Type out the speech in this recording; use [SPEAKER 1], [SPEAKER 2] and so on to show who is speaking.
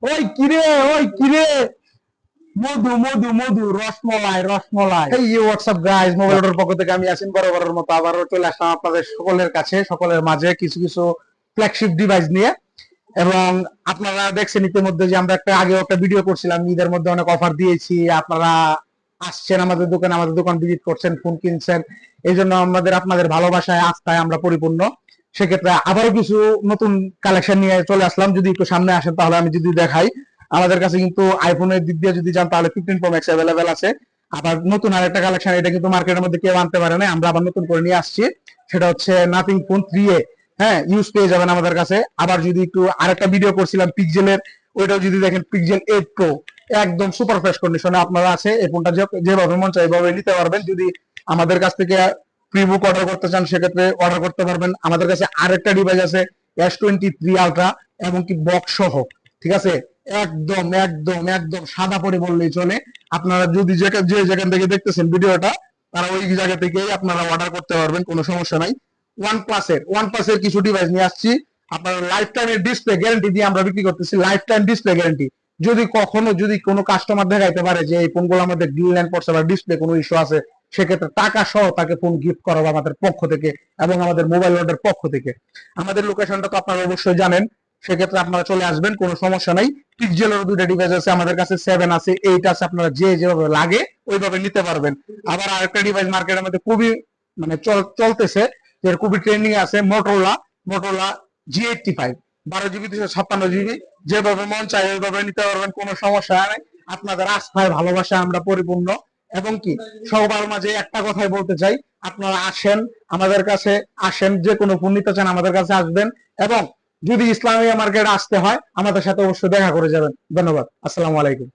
[SPEAKER 1] ওই কিরে, ওই কিরে, মধু মধু মধু, রসমলাই রসমলাই। এই হোয়াটসঅ্যাপ গাইস, মোবাইল ওটার পক্ষ থেকে আমি আসিন বরাবরের মতো আবারও চলে আসলাম আপনাদের সকলের কাছে, সকলের মাঝে কিছু কিছু ফ্ল্যাগশিপ ডিভাইস নিয়ে। এবং আপনারা দেখছেন ইতিমধ্যে যে আমরা আগেও একটা ভিডিও করছিলাম, ঈদের মধ্যে অনেক অফার দিয়েছি। আপনারা আসছেন আমাদের দোকানে, আমাদের দোকান ভিজিট করছেন, ফোন কিনছেন। এই জন্য আপনাদের ভালোবাসায় আস্থায় আমরা পরিপূর্ণ। সেক্ষেত্রে আবারও কিছু নতুন কালেকশন নিয়ে চলে আসলাম। যদি একটু সামনে আসেন তাহলে আমি যদি দেখাই, আমাদের কাছে কিন্তু আইফোনের দিক দিয়ে যদি যান তাহলে 15 Pro Max অ্যাভেলেবেল আছে। আবার নতুন আরেকটা কালেকশন, এটা কিন্তু মার্কেটের মধ্যে কেউ আনতে পারে না, আমরা আবার নতুন করে নিয়ে আসছি। সেটা হচ্ছে নাথিং ফোন 3A। হ্যাঁ, ইউজ পেয়ে যাবেন আমাদের কাছে। আবার যদি একটু আরেকটা ভিডিও করছিলাম পিক্সেলের, ওইটাও যদি দেখেন পিক্সেল 8 Pro, একদম সুপার ফ্রেশ কন্ডিশনে আপনারা আছে। এই ফোনটা যেভাবে মন চাই এইভাবে নিতে পারবেন। যদি আমাদের কাছ থেকে প্রি বুক অর্ডার করতে চান সেক্ষেত্রে অর্ডার করতে পারবেন। আমাদের কাছে আরেকটা ডিভাইস আছে S23 আলট্রা, এবং কি বক্স সহ, ঠিক আছে। একদম একদম একদম সাদা পরি বললেই চলে। আপনারা যদি যে যেখান থেকে দেখতেছেন ভিডিওটা, তারা ওই জায়গা থেকেই আপনারা অর্ডার করতে পারবেন, কোনো সমস্যা নাই। ওয়ান প্লাসের কিছু ডিভাইস নিয়ে আসছি। আপনার লাইফ টাইমের ডিসপ্লে গ্যারান্টি দিয়ে আমরা বিক্রি করতেছি, লাইফ টাইম ডিসপ্লে গ্যারান্টি। যদি কোনো কাস্টমার দেখাইতে পারে যে এই ফোনগুলো আমাদের গ্রিন লাইন পড়ছে বা ডিসপ্লে কোনো ইস্যু আছে, সেক্ষেত্রে টাকা সহ তাকে ফোন গিফট করাবো আমাদের পক্ষ থেকে এবং আমাদের মোবাইল ওয়ার্ল্ডের পক্ষ থেকে। আমাদের লোকেশনটা তো আপনারা অবশ্যই জানেন, সেক্ষেত্রে আপনারা চলে আসবেন, কোনো সমস্যা নাই। পিক্সেলের দুইটা ডিভাইস আছে আমাদের কাছে, 7 আছে, 8 আছে। আপনারা যেভাবে লাগে ওইভাবে নিতে পারবেন। আবার আরেকটা ডিভাইস মার্কেটের মধ্যে খুবই মানে চলতেছে, এর খুবই ট্রেন্ডিং আছে, মোটরোলা G85, 12 GB 256 GB। যেভাবে মন চায় ওইভাবে নিতে পারবেন, কোনো সমস্যা নেই। আপনাদের আস্থায় ভালোবাসা আমরা পরিপূর্ণ। এবং কি সবার মাঝে একটা কথাই বলতে চাই, আপনারা আসেন আমাদের কাছে, আসেন, যে কোনো ফোন নিতে চান আমাদের কাছে আসবেন। এবং যদি ইসলামিয়া মার্কেট আসতে হয় আমাদের সাথে অবশ্যই দেখা করে যাবেন। ধন্যবাদ, আসসালামু আলাইকুম।